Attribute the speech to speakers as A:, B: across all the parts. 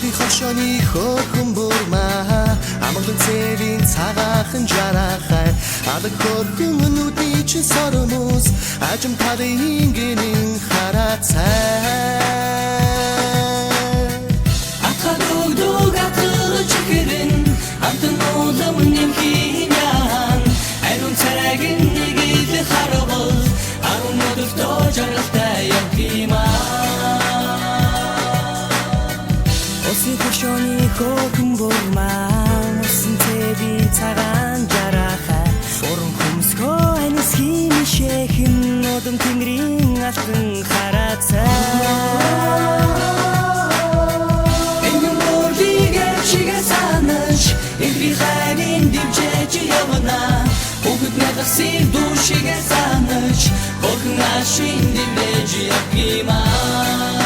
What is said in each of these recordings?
A: Ирди хошооны хөөхөн бүрмэ амгалан цэвийн цагаахан жарахай адаг хөөрхөн нүдний чин сормус ажим талын гинин харацай атхадуг атгаж хэрэн амтан улам нэмхийнян айрун царагин нэгэл харгал арун өдөртөө жаргалтай явгиймаа Оси хошооны хөөхөн бүрмэ усан цэвийн цагаан жарахай уран хөмсгөө анис химишэхэн одон тэнгэрийн алтан харацай Энгэн бүрдигээ чигээ санаж Энгри хайрын дивжээж явна Хүүхэд надасыг душигээ санаж Хөөхөн ашин дивэж явгиймаа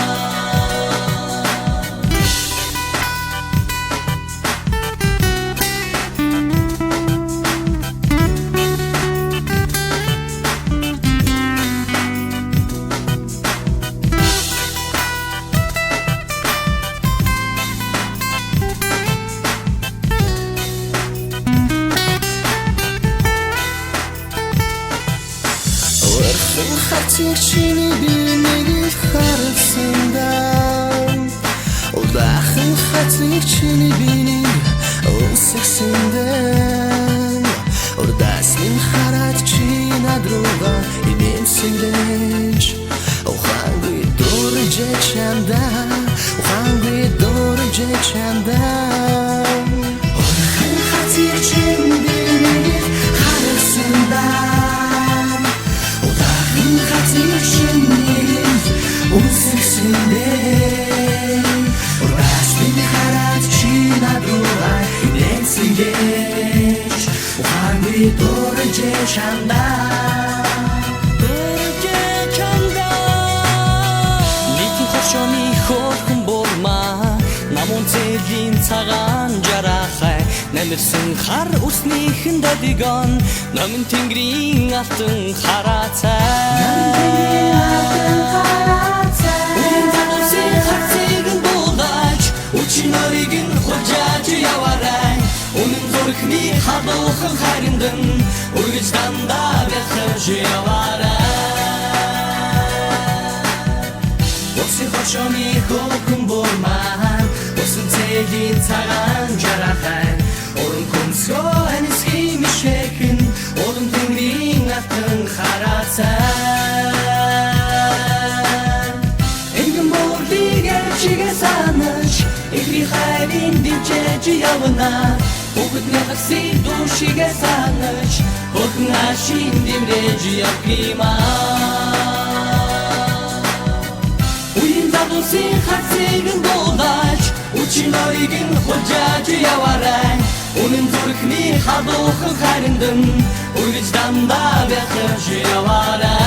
A: Хатик чиний бинийг харсандан Удахан хатик чиний бинийг өсгсэндан Урдас минь хараад чи надрууга имэмсэндэж Ухаангүй дөржэ чанда Ухаангүй дөржэ чанда Удахан хатик чиний бинийг харсандан Дөржэ чанда Нийтийн хошооны хөөхөн бүрмэ намун цэвийн цагаан жарахай намирсан хар үснийхэн додигон номин тэнгэрийн алтан харацай Уян тадусын хацигэн булдаж Үчин оригэн хулжааж яварай Үнэн зүрхний хадуухан хариндан Үргэж дандаа бяхаж яварай Усын хошооны хөөхөн бүрмэ Усан цэвийн цагаан жарахай Уран хөмсгөө анис химишэхэн Одон тэнгэрийн алтан харацай Энгэн бүрдигээ чигээ санаж Энгри хайрын дивжээж явна Хүүхэд надасыг душигээ санаж Хөөхөн ашин дэмрэж явгиймаа Уян тадусын хацигэн булдаж Үчин оригэн хулжааж яварай Үнэн зүрхний хадуухан хариндан Үргэж дандаа бяхаж яварай